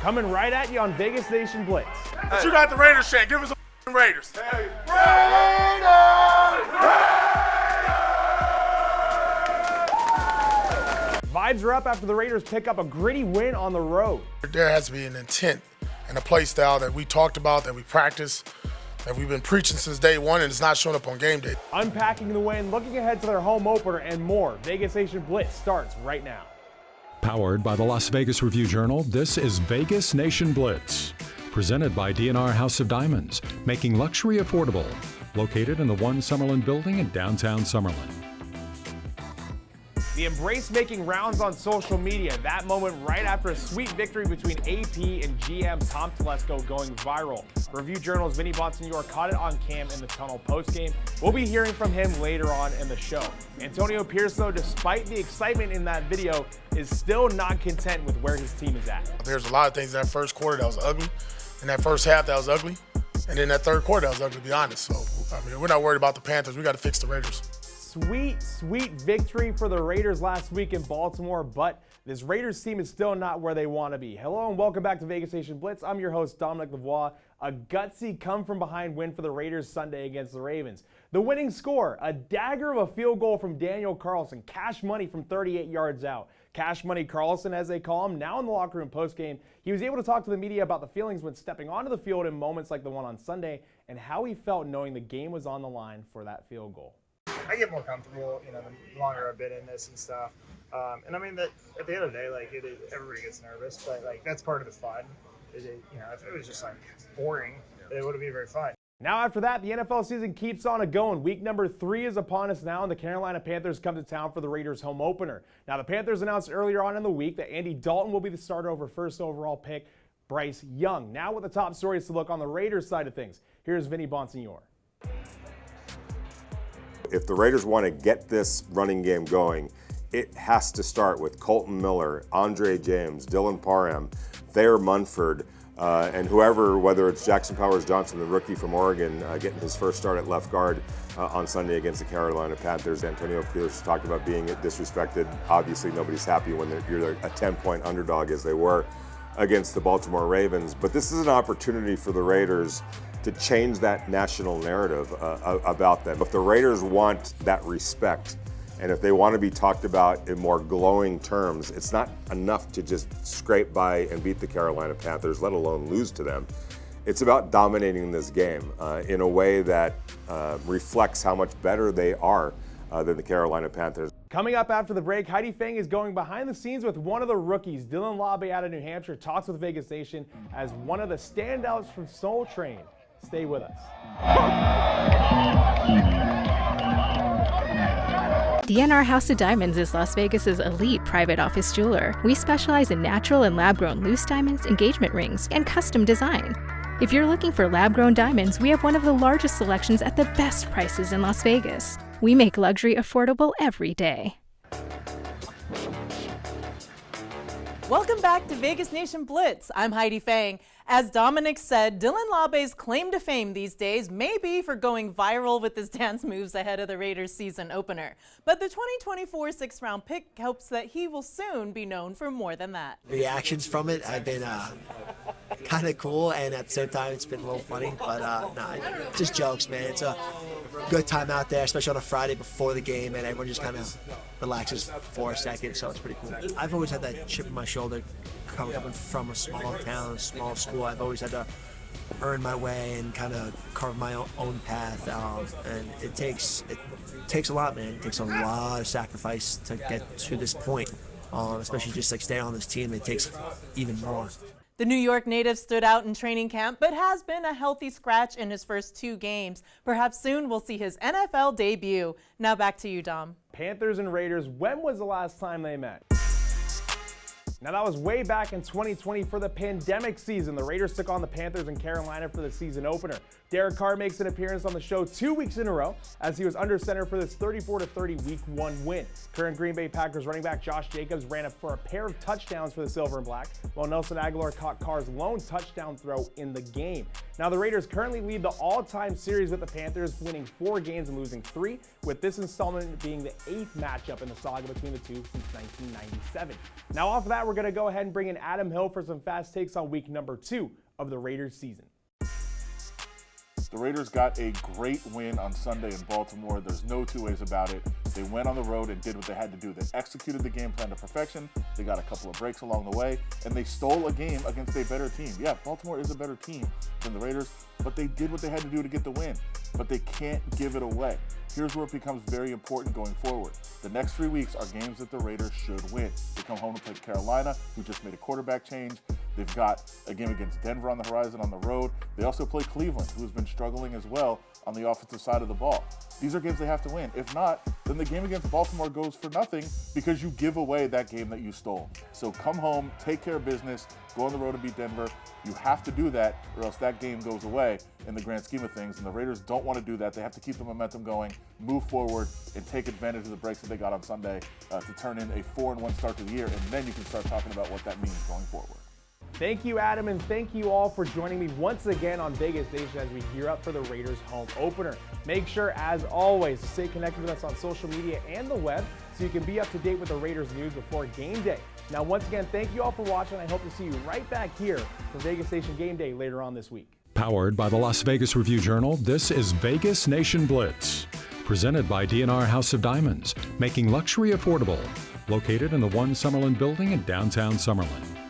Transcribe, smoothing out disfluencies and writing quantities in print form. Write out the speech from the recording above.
Coming right at you on Vegas Nation Blitz. But you got the Raiders chant. Give us a Raiders. Hey. Vibes are up after the Raiders pick up a gritty win on the road. There has to be an intent and a play style that we talked about, that we practice, that we've been preaching since day one, and it's not showing up on game day. Unpacking the win, looking ahead to their home opener, and more. Vegas Nation Blitz starts right now. Powered by the Las Vegas Review-Journal, this is Vegas Nation Blitz. Presented by D&R House of Diamonds, making luxury affordable. Located in the One Summerlin building in downtown Summerlin. The embrace making rounds on social media. That moment right after a sweet victory between AP and GM Tom Telesco going viral. Review Journal's Vinny Bosnignore caught it on cam in the tunnel postgame. We'll be hearing from him later on in the show. Antonio Pierce, though, despite the excitement in that video, is still not content with where his team is at. There's a lot of things in that first quarter that was ugly. In that first half, that was ugly. And in that third quarter, that was ugly, to be honest. So, I mean, we're not worried about the Panthers. We got to fix the Raiders. Sweet victory for the Raiders last week in Baltimore, but this Raiders team is still not where they want to be. Hello and welcome back to Vegas Nation Blitz. I'm your host, Dominic Lavoie. A gutsy come-from-behind win for the Raiders Sunday against the Ravens. The winning score, a dagger of a field goal from Daniel Carlson, cash money from 38 yards out. Cash Money Carlson, as they call him, now in the locker room postgame. He was able to talk to the media about the feelings when stepping onto the field in moments like the one on Sunday and how he felt knowing the game was on the line for that field goal. I get more comfortable, the longer I've been in this and stuff. And I mean that at the end of the day, everybody gets nervous, but that's part of the fun. If it was just boring, it wouldn't be very fun. Now after that, the NFL season keeps on going. Week number 3 is upon us now, and the Carolina Panthers come to town for the Raiders home opener. Now the Panthers announced earlier on in the week that Andy Dalton will be the starter over first overall pick Bryce Young. Now with the top stories to look on the Raiders side of things, here's Vinny Bosnignore. If the Raiders want to get this running game going, it has to start with Colton Miller, Andre James, Dylan Parham, Thayer Munford, and whoever, whether it's Jackson Powers-Johnson, the rookie from Oregon, getting his first start at left guard on Sunday against the Carolina Panthers. Antonio Pierce talked about being disrespected. Obviously, nobody's happy when you're a 10-point underdog as they were against the Baltimore Ravens. But this is an opportunity for the Raiders to change that national narrative about them. If the Raiders want that respect, and if they want to be talked about in more glowing terms, it's not enough to just scrape by and beat the Carolina Panthers, let alone lose to them. It's about dominating this game in a way that reflects how much better they are than the Carolina Panthers. Coming up after the break, Heidi Fang is going behind the scenes with one of the rookies. Dylan Laube out of New Hampshire talks with Vegas Nation as one of the standouts from Soul Train. Stay with us. D&R House of Diamonds is Las Vegas's elite private office jeweler. We specialize in natural and lab-grown loose diamonds, engagement rings, and custom design. If you're looking for lab-grown diamonds, we have one of the largest selections at the best prices in Las Vegas. We make luxury affordable every day. Welcome back to Vegas Nation Blitz. I'm Heidi Fang. As Dominic said, Dylan Laube's claim to fame these days may be for going viral with his dance moves ahead of the Raiders season opener. But the 2024 6th-round pick hopes that he will soon be known for more than that. Reactions from it have been kind of cool, and at the same time it's been a little funny, but just jokes, man. It's a good time out there, especially on a Friday before the game, and everyone just kind of relaxes for a second, so it's pretty cool. I've always had that chip on my shoulder coming from a small town, a small school. I've always had to earn my way and kind of carve my own path, and it takes a lot, man. It takes a lot of sacrifice to get to this point, especially just staying on this team. It takes even more. The New York native stood out in training camp, but has been a healthy scratch in his first 2 games. Perhaps soon we'll see his NFL debut. Now back to you, Dom. Panthers and Raiders, when was the last time they met? Now that was way back in 2020 for the pandemic season. The Raiders took on the Panthers in Carolina for the season opener. Derek Carr makes an appearance on the show 2 weeks in a row as he was under center for this 34-30 Week 1 win. Current Green Bay Packers running back Josh Jacobs ran up for a pair of touchdowns for the Silver and Black, while Nelson Aguilar caught Carr's lone touchdown throw in the game. Now the Raiders currently lead the all-time series with the Panthers, winning 4 games and losing 3, with this installment being the 8th matchup in the saga between the two since 1997. Now off of that we're going to go ahead and bring in Adam Hill for some fast takes on week number 2 of the Raiders season. The Raiders got a great win on Sunday in Baltimore. There's no two ways about it. They went on the road and did what they had to do. They executed the game plan to perfection. They got a couple of breaks along the way, and they stole a game against a better team. Yeah, Baltimore is a better team than the Raiders, but they did what they had to do to get the win. But they can't give it away. Here's where it becomes very important going forward. The next 3 weeks are games that the Raiders should win. They come home to play Carolina, who just made a quarterback change. They've got a game against Denver on the horizon on the road. They also play Cleveland, who's been struggling as well on the offensive side of the ball. These are games they have to win. If not, then the game against Baltimore goes for nothing because you give away that game that you stole. So come home, take care of business, go on the road and beat Denver. You have to do that or else that game goes away in the grand scheme of things. And the Raiders don't want to do that. They have to keep the momentum going, move forward, and take advantage of the breaks that they got on Sunday to turn in a 4-1 start to the year. And then you can start talking about what that means going forward. Thank you, Adam, and thank you all for joining me once again on Vegas Nation as we gear up for the Raiders home opener. Make sure, as always, to stay connected with us on social media and the web so you can be up to date with the Raiders news before game day. Now, once again, thank you all for watching. I hope to see you right back here for Vegas Nation Game Day later on this week. Powered by the Las Vegas Review-Journal, this is Vegas Nation Blitz. Presented by DNR House of Diamonds, making luxury affordable. Located in the One Summerlin building in downtown Summerlin.